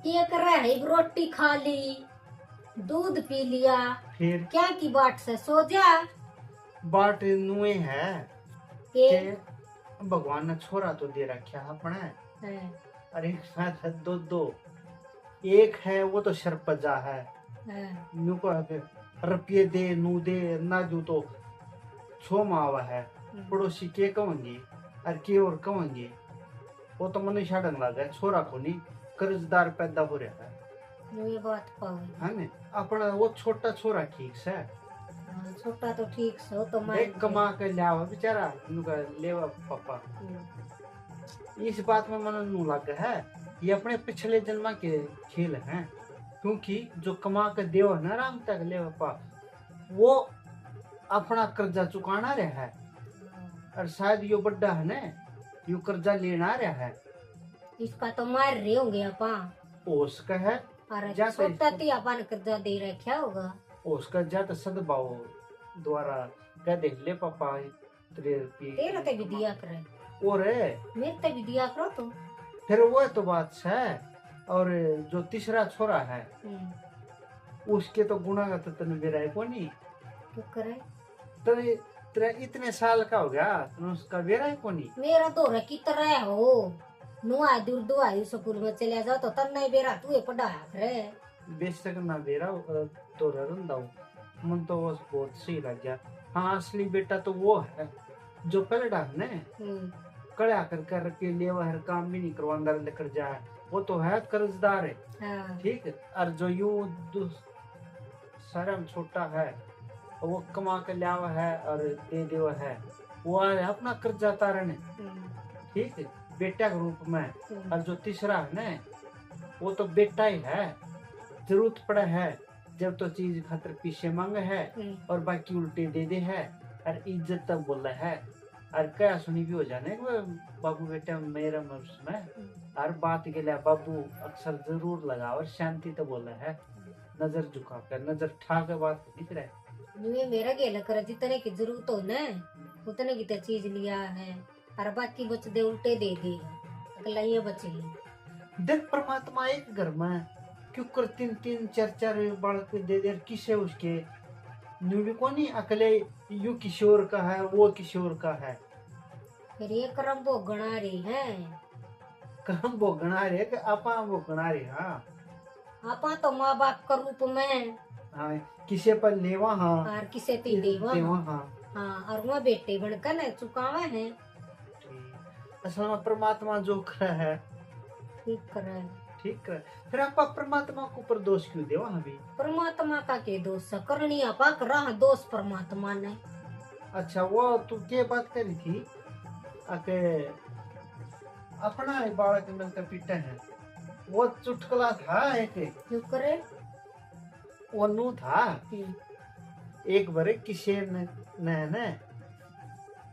क्या कर रहा है? रोटी खा ली, दूध पी लिया, फिर क्या की बाट से सो जा। बाट नुए है के कि भगवान ने छोरा तो दे रखा है अपने। हैं, अरे साथ है दो दो, एक है वो तो शरपजा है। हैं, नु को रुपये दे नू दे ना दू तो छो मावा है। पड़ोसी के कहेंगे और के और कहेंगे, वो तो मनुष्य छाड़न लगा छोरा को नहीं कर्जदार पैदा हो रहा है ये बात पावे। है ने। अपना वो छोटा छोरा ठीक से हाँ, छोटा तो ठीक से हो तो मान देख कमा के लिया बेचारा इनका लेवा पापा। इस बात में मन नू लग है ये अपने पिछले जन्म के खेल हैं, क्योंकि जो कमा के देव है ना राम तक ले पापा वो अपना कर्जा चुकाना रहा है। और शायद यो बड्डा है ना यो कर्जा लेना रहा है। इसका तो मार रहे होंगे अपा। उसका है अरे जा तो छोटा ती अपन कर्जा दे रखा होगा। उसका जात सदभाव द्वारा कह दे ले पापा तेरे तेरा ते भी दिया करे, और मेरे ते भी दिया करो तो। फिर वो तो बात है। और जो तीसरा छोरा है उसके तो गुना का तो तने बेरा है कोनी। क्यों करे? तेरे तेरा इतने साल का हो गया तने उसका बेरा है कोनी। मेरा तो रे की तरह हो, नुआ दूर दुआ स्कूल में चले जाओ तो तन नहीं बेरा तू पढ़ाया करे। बेशक ना बेरा तो रंदा मन तो वो बहुत सही लग गया। हाँ असली बेटा तो वो है जो पलड़ा है ना कड़ा कर के लिए हर काम भी नहीं करवांदा लेकर जाए, वो तो है कर्जदार है। हाँ। ठीक है। और जो यू शर्म छोटा है वो कमा के लिया है और दे देवा है वो है अपना कर्जा तारण है। ठीक है बेटा के रूप में। और जो तीसरा है ना वो तो बेटा ही है, जरूरत पड़े है जब तो चीज खातर पीछे मांगे है और बाकी उल्टे दे दे है और इज्जत तक बोला है। और क्या सुनी भी हो जाने बाबू बेटा मेरा में हर बात के लिए बाबू अक्सर जरूर लगा और शांति तो बोला है, नजर झुका कर नजर ठा के बात दिख रहा है। ये मेरा गेला कर जितने की जरूरत हो ना उतने की तो चीज लिया है और बाकी बच दे उल्टे दे दे अगला ये बचे। देख परमात्मा एक घर में क्यों कर तीन तीन चार चार बालक दे दे किसे उसके न्यूली को नहीं अकले यू किशोर का है वो किशोर का है। फिर ये कर्म भोगना रही है। कर्म भोगना रे कि आपा भोगना रे। हाँ आपा तो माँ बाप का रूप में हाँ किसे पर लेवा हाँ और किसे ती देवा देवा हाँ। हाँ। हाँ और वहाँ बेटे बनकर न चुकावा है। असल में परमात्मा जो कर है ठीक करे। ठीक कर फिर आपा परमात्मा को ऊपर दोष क्यों देवा अभी। परमात्मा का के दोष करनी आपा कर रहा दोष परमात्मा ने। अच्छा वो तू क्या बात करी थी आके अपना बालक मिलकर पीटे हैं वो चुटकुला था एक क्यों करे? वो नू था एक बार किशेर ने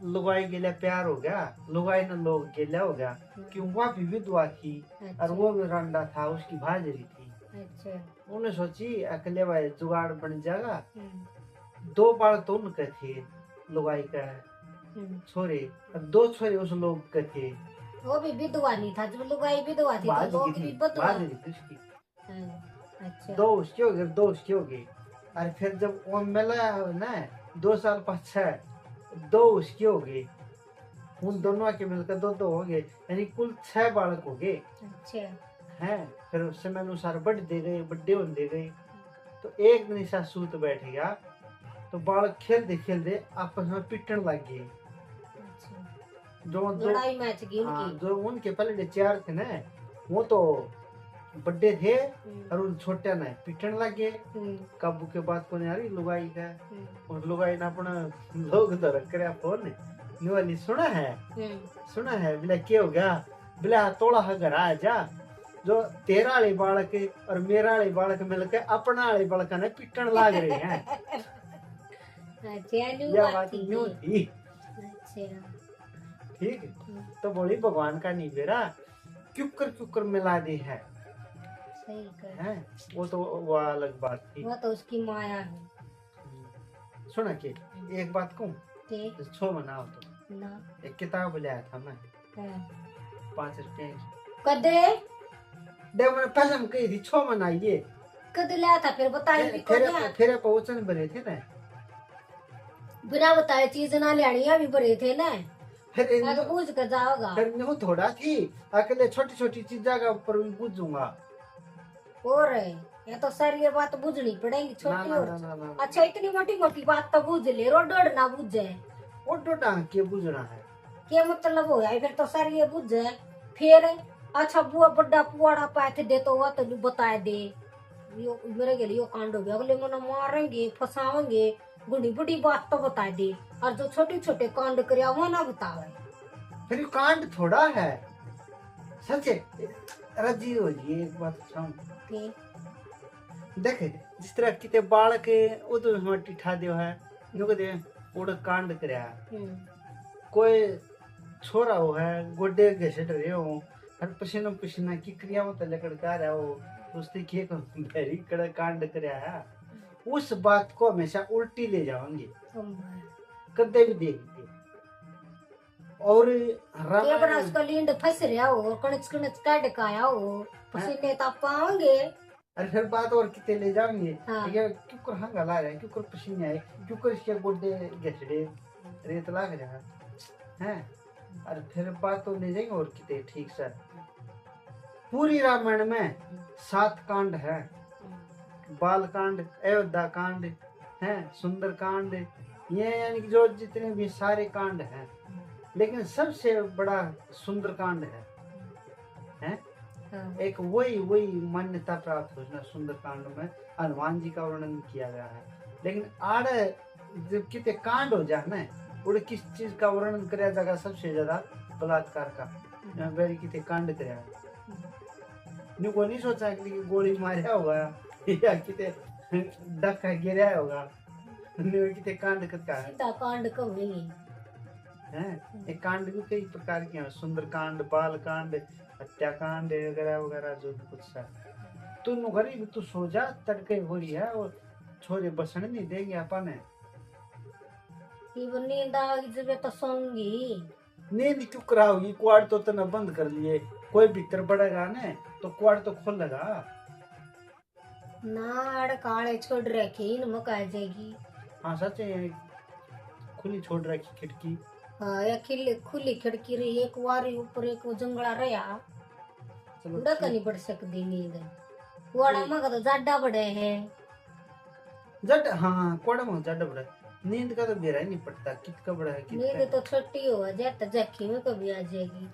लुगाई गेला प्यार हो गया लुगाई ने लोग गेला हो गया क्यों वह भी विधवा थी और वो भी रंडा था उसकी भाजरी थी। अच्छा। उन्हें सोची अकेले भाई जुगाड़ बन जाएगा। दो बाल तो उनके थे लुगाई का छोरे और दो छोरे उस लोग के थे। वो भी विधवा नहीं था जब लुगाई विधवा थी तो लोग भी बदवा। अच्छा। दो उसके हो गए दो उसके हो गए और फिर जब वो मिला ना 2 साल पश्चात दो उसके हो गए उन दोनों के मिलकर दो दो हो गए यानी कुल 6 बालक हो गए। अच्छा। हैं फिर उस समय अनुसार बड़े होते गए तो एक दिन ऐसा सूत बैठ गया तो बालक खेलते आपस में पिटने लग गए। जो लड़ाई मैच की हाँ, उनकी। जो उनके पहले 4 थे ना वो तो बड़े थे और उन छोटे ने पिटने लग गए। काबू के बाद को आ रही लुगाई का और लुगाई ने अपना लोग तो रख कर फोन निवाली सुना है बिला क्या हो गया बिला तोड़ा घर आ जा जो तेरा वाले बालक और मेरा वाले बालक मिलकर अपना वाले बालक ने पिटन लाग रहे हैं। यह बात न्यू थी। ठीक तो बोली भगवान का नहीं बेरा क्यों मिला दे है। सही कर। है वो तो वो अलग बात थी। वो तो उसकी माया है। सुना के एक बात कहूँ छो मनाओ तो ना एक किताब लाया था मैं 5 रुपए कदे देव मैंने पहले हम कही थी 6 मनाइए कद लाया था फिर बताई भी को दिया फिर पहुंचन भरे थे ना बिना बताए चीज ना लेनी अभी भरे थे ना फिर आगे पूछ कर जाओगा फिर न्यू थोड़ा थी अकेले छोटी छोटी चीजा का ऊपर भी पूछूंगा और ये तो सर ये बात बुझनी पड़ेगी ना छोटी ना और ना ना ना अच्छा इतनी मोटी मोटी बात तो बुझ ले रोड ना बुझे वो डोडा के बुझना है क्या मतलब हो यार फिर तो सर ये बुझे फिर अच्छा बुआ बड़ा पुआड़ा पैथ दे तो वो तो बता दे यो मेरे के लिए यो कांड हो गया अगले मना मारेंगे फंसाएंगे बड़ी बड़ी बात तो बता दे और जो छोटे छोटे कांड करे वो ना बतावे फिर ये कांड थोड़ा है सचे रजी हो जी एक बात बताऊं देख जिस तरह किते बालक उधर मट्टी ठा दियो है यूं दे उड़ कांड करया कोई छोरा हो है गोडे घसेट रहे हो और पसीना पसीना की क्रिया में लकड़ का रहा हो उसने के को भेरी कड़ कांड करया है उस बात को हमेशा उल्टी ले जाओगे कदे भी देखते और ये बड़ा उसका लींड फंस रहा हो कणच कणच काट काया हो पसीने तापाओगे अरे फिर बात और कितने ले जाएंगे हाँ। ये क्यों कर हंगाला रहा है क्यों कर पसीने आए क्यों कर इसके गोडे घसड़े रेत लाग रहा है अरे फिर बात तो ले जाएंगे और कितने ठीक से पूरी रामायण में 7 कांड है बाल कांड अयोध्या कांड है सुंदर कांड ये यानी कि जो जितने भी सारे कांड हैं लेकिन सबसे बड़ा सुंदर कांड है एक वही मान्यता प्राप्त होना सुंदर कांड में हनुमान जी का वर्णन किया गया है लेकिन आड़े जब कितने कांड हो जाए ना उड़े किस चीज का वर्णन कराया जाएगा सबसे ज्यादा बलात्कार का बेरी कितने कांड कराया को नहीं सोचा कि गोली मारा होगा या कितने डका गिरा होगा कितने कांड करता है कांड कम नहीं है एक कांड भी कई प्रकार के हैं सुंदर कांड बाल कांड हत्याकांड वगैरह वगैरह जो भी कुछ है तू गरीब तू सो जा तड़के हो रही है और छोरे बसने नहीं देंगे अपन नींद आएगी जब तो सोऊंगी नींद क्यों कराओगी क्वाड तो तना बंद कर लिए कोई भीतर पड़ेगा ना तो क्वाड तो खोल लगा नाड़ काले छोड़ रखी न मका जाएगी हाँ सच है खुली छोड़ रखी खिड़की हाँ या खुली खिड़की रही एक वारी ऊपर एक जंगला रहा उड़ा का नहीं पड़ सकती नींद वाड़ा मगा तो जाडा बड़े हैं जड हाँ कोड़ा में जड बड़ा नींद का तो बेरा ही नहीं पड़ता कितना बड़ा है नींद तो छोटी हो जाता जखी में कभी आ जाएगी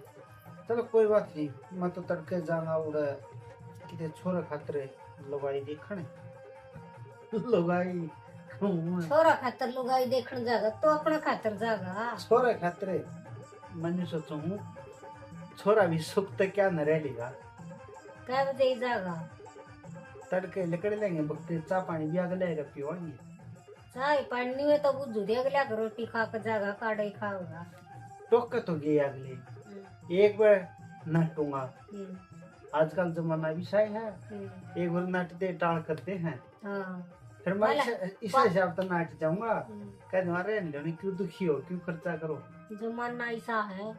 चलो कोई बात नहीं मैं तो तड़के जाना उड़ा किते छोरा खातरे लुगाई देखने लुगाई छोरा खातर लुगाई देखने जागा तो अपना खातर जागा छोरा खातरे मैंने सोचा हूँ छोरा भी सुख तो क्या न रह लेगा क्या बजे जागा तड़के निकल लेंगे बकते चा पानी भी आगे लेगा पीवाएंगे चाय पानी में तो बुझू दे अगला रोटी खा कर जागा काढ़े खाओगा टोक तो गई अगले एक बार नटूंगा आजकल जमाना भी सही है एक बार नटते टाल करते हैं फिर मैं इस हिसाब से नाट जाऊंगा कह तुम्हारे क्यों दुखी हो क्यों खर्चा करो जमाना ऐसा है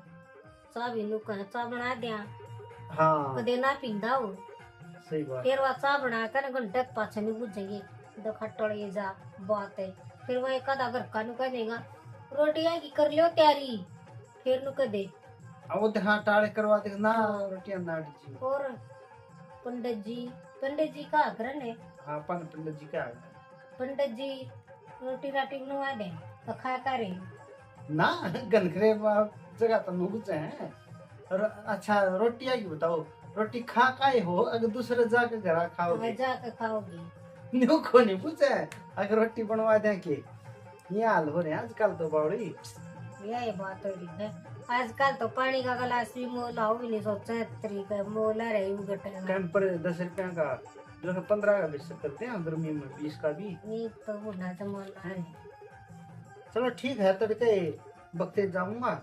चा भी नुक है चा बना दिया हाँ कदे ना पींदा हो सही बात फिर वह चा बना कर घंटे पाछे नहीं बुझेंगे तो खट्टड़ ये जा बात है फिर वह एक आधा घर का नुका देगा रोटी आएगी कर लियो तैयारी फिर नुका दे अब वो हाँ टाले करवा दे ना रोटियां नाट जी और पंडित जी का आग्रह है हाँ पंडित जी का पंडित जी रोटी राटी बनवा दे तो खा करे ना गनखरे जगह तो मुझे है और अच्छा रोटी आएगी बताओ रोटी खा काहे हो अगर दूसरे जाके घर खाओगे जाके खाओगे न्यू को नहीं पूछे अगर रोटी बनवा दे के ये हाल हो रहे हैं आजकल तो बावड़ी यही बात हो रही है आजकल तो पानी का गिलास भी मोल हो भी नहीं सोचा तरीका मोल रहे गटेगा कैंपर 10 रुपया का जो 15 का बेच करते हैं गर्मी में 20 का भी नहीं तो बुढ़ा जमाना है चलो ठीक है तड़के बकते जाऊंगा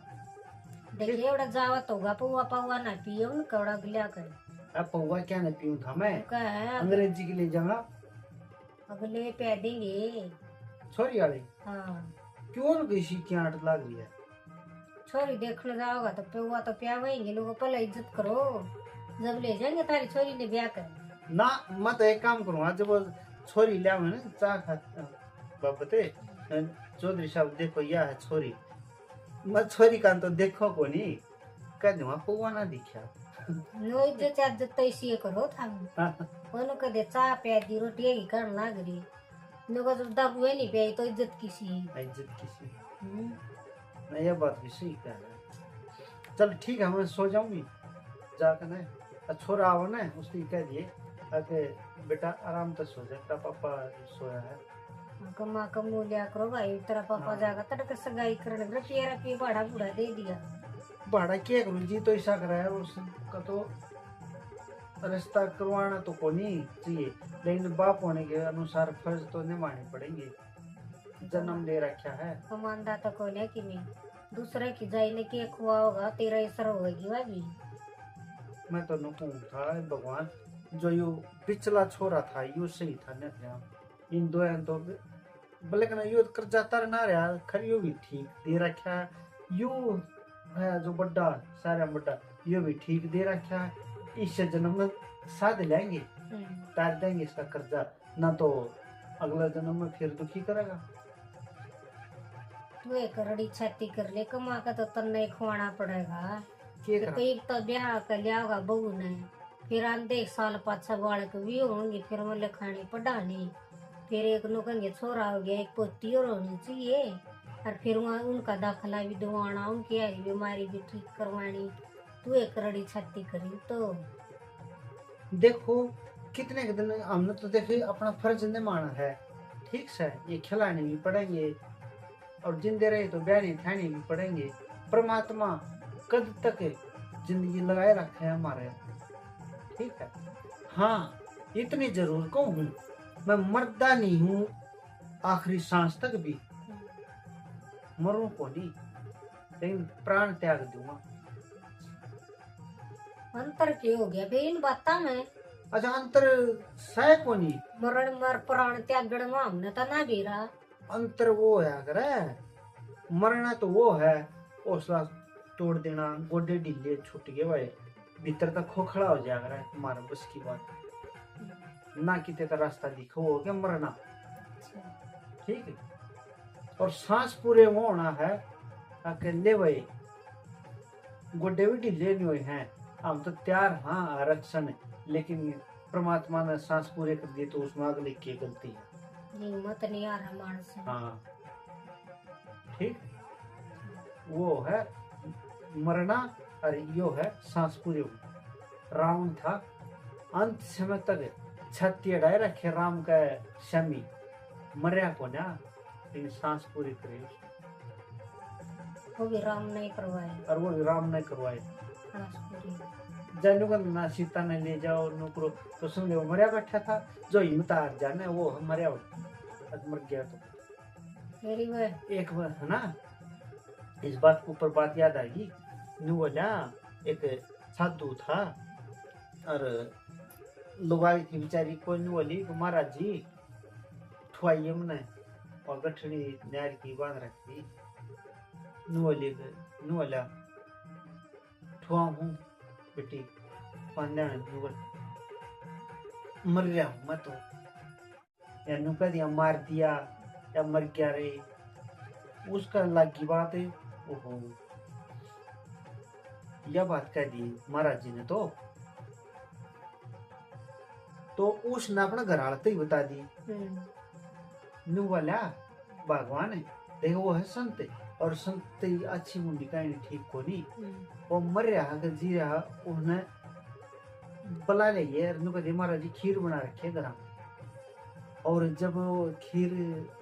देखिए एवढा जावा तो गा पौवा ना पियो न कवड़ा गिला कर अब पौवा क्या न पीऊं था मैं का है अंग्रेजी के लिए जाऊंगा अगले पे देंगे छोरी वाली हाँ क्यों न किसी की आंट लग रही है छोरी देखने जाओगा तो पौवा तो प्यावेंगे लोग पहले इज्जत करो जब ले जाएंगे तारी छोरी ने ब्याह कर ना मैं तो एक काम करूँगा, जब वो छोरी लिया मैंने चाह खा बाबते चौधरी साहब देखो यह है छोरी, मैं छोरी का तो देखो को नहीं कह दूंगा पुआ ना दिखा। नो इज्जत इज्जत तो इसी करो था कोनो कदे चाह पे दी रोटी ही कर लाग रही नो को जब दारू है नहीं पे तो इज्जत किसी इज्जत किसी नहीं, यह बात भी सही कह रहा है। चल ठीक है, मैं सो जाऊंगी जाकर ना, छोरा आओ ना उसने कह दिए कि बेटा आराम से सो जा, तेरा पापा सोया है। कमा कमू लिया करो भाई, तेरा पापा जाएगा तड़के सगाई करने रुपया भाड़ा बूढ़ा दे दिया। भाड़ा क्या करूँ जी, तो ऐसा करा है उसका तो रिश्ता करवाना तो को नहीं चाहिए, लेकिन बाप होने के अनुसार फर्ज तो निभाने पड़ेंगे, जन्म दे रखा है। कमांदा तो को नहीं कि नहीं दूसरे की जाई ने के खुआ होगा तेरा असर होगी भाभी। मैं तो नुकूम था भगवान, जो यू पिछला छोरा था यू सही था न, इन दो तो भले कना यू कर जाता ना रहा खरी भी ठीक दे रखा है, यू है जो बड़ा सारा बड़ा यू भी ठीक दे रखा है, इस जन्म में साध लेंगे तार देंगे इसका कर्जा, ना तो अगला जन्म में फिर दुखी करेगा। तू एक रड़ी छाती कर ले, कमा का तो तन्ने खुआना पड़ेगा। क्या तो एक तो ब्याह कर लिया होगा बहू ने, फिर आंधे एक साल पाछा बालक भी होंगे, फिर मतलब खानी पढ़ानी, फिर एक नुकंगे छोरा हो गया, एक पोती और होनी चाहिए, और फिर वहाँ उनका दाखला भी दवाना, उनकी आई बीमारी भी ठीक करवानी। तू एक रड़ी छाती करी तो देखो कितने के दिन हमने तो देखे अपना फर्ज निभाना है, ठीक से ये खिलाने भी पड़ेंगे और जिंदे रहे तो बहने ठाने भी पड़ेंगे। परमात्मा कद तक जिंदगी लगाए रखे है हमारे, ठीक है। हाँ इतनी जरूर कहूँ मैं मरदा नहीं हूँ, आखिरी सांस तक भी मरूं को नहीं, लेकिन प्राण त्याग दूंगा। अंतर क्यों हो गया भाई इन बातों में? अच्छा अंतर सह को नहीं, मरण मर प्राण त्यागण में हमने तो ना भी रहा। अंतर वो है अगर मरना तो वो है हौसला तोड़ देना, गोडे ढीले छूट गए भाई, भीतर तक खोखला हो जाएगा रे, तुम्हारे बस की बात ना, कितने का रास्ता दिखो हो गया मरना, ठीक है। और सांस पूरे होना है अकेले भाई, गोडे भी ढीले नहीं हुए हैं, हम तो तैयार हाँ आरक्षण, लेकिन परमात्मा ने सांस पूरे कर दिए तो उसमें अगले की गलती है, हिम्मत नहीं आ रहा मानस। हाँ ठीक, वो है मरना और यो है सांस पूरे होना। रावण था अंत समय तक छत्ती अड़ाए रखे राम का शमी, मर्या को ना, लेकिन सांस पूरी करे वो भी राम नहीं करवाए, और वो राम ने करवाए। सांस पूरी जानू का ना सीता ने ले जाओ नौकरो तो सुन ले वो मरिया बैठा था, जो हिम्मत हार जाने वो मरिया मर गया। तो मेरी वह एक बार है ना, इस बात के ऊपर बात याद आएगी, नु बोला एक साधु था और लुगाई थी बेचारी, कोई नहीं बोली महाराज जी ठुआइए मने, और गठड़ी नार की बांध रखी, नु बोला ठुआ हूँ बेटी मर गया हूँ मैं तो, या नुका दिया मार दिया या मर गया रे, उसका लागी बात है। ओहो यह बात कह दी महाराज जी ने तो उसने अपना घर हालत ही बता दी। नु वाला भगवान है देखो वो है संत, और संत अच्छी मुंडी का ठीक को नहीं, वो मर रहा अगर जी रहा उन्हें बुला लिया, कहते महाराज जी खीर बना रखे घर, और जब वो खीर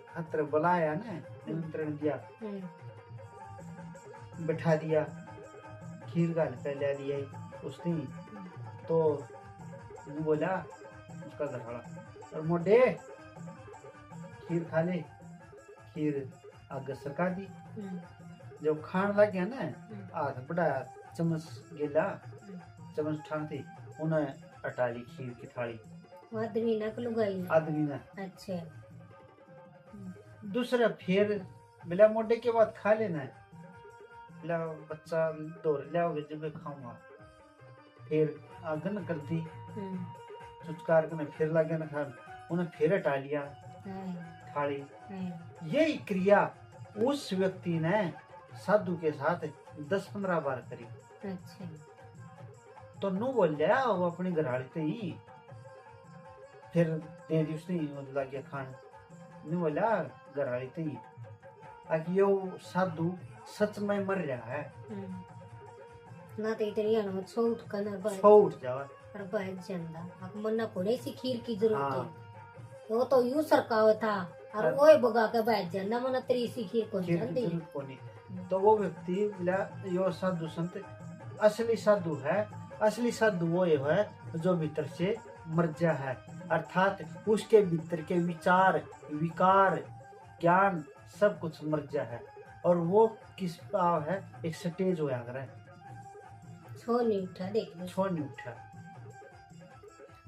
खातर बुलाया ना, निमंत्रण दिया, बैठा दिया, खीर गाल पे ले दिया उसने, तो बोला उसका घरवाला और मोटे खीर खा ले, खीर आगे सरका दी, जब खान लग गया ना हाथ बढ़ाया, चम्मच गिला, चम्मच ठानती उन्हें हटा ली खीर की थाली, आदमी ना लुगाई आदमी ने। अच्छा दूसरा फिर बिला मोटे के बाद खा लेना है, बिला बच्चा दौड़ लिया जब खाऊंगा, फिर आगन कर दी, हम्म, चुचकार के फिर लगे न खान, उन्हें फिर हटा लिया हाँ, थाली। हाँ, यही क्रिया उस व्यक्ति ने साधु के साथ 10-15 बार करी। अच्छा, तो नू बोल लिया वो अपनी घराड़ी ते ही, फिर दे दी उसने लग गया खान। नू बोला घराड़ी ते ही आकि यो साधु सच में मर रहा है, ना तो इतनी अनमत सो उठ कर ना सो उठ जावा। और बहस जंदा अब मन्ना कोने सी खीर की जरूरत हाँ। है, वो तो यूं सरकाव था और हाँ। ओए बगा के बैठ जाना मना तेरी सी खीर को खीर की जल्दी। जरूरत कोनी। तो वो व्यक्ति बोला यो साधु संत असली साधु है। असली साधु वो ये है जो भीतर से मर जा है, अर्थात उसके भीतर के विचार विकार ज्ञान सब कुछ मर जा है, और वो किस पाव है एक स्टेज होया कर है, छो नहीं उठा देख लो, छोड़ नहीं उठा।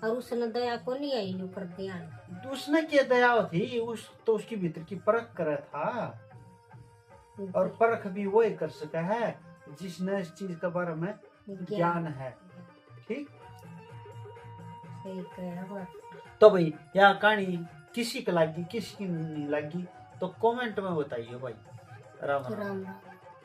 और उसने दया को नहीं आई नु कर दिया। उसने क्या दया थी, उस तो उसकी भीतर की परख करा था, और परख भी वो ही कर सका है जिसने इस चीज के बारे में ज्ञान है। ठीक। सही कह बात। तो भाई यह कहानी किसी को लगी किसी की नहीं लगी तो कमेंट में बताइए भाई। राम राम। राम राम।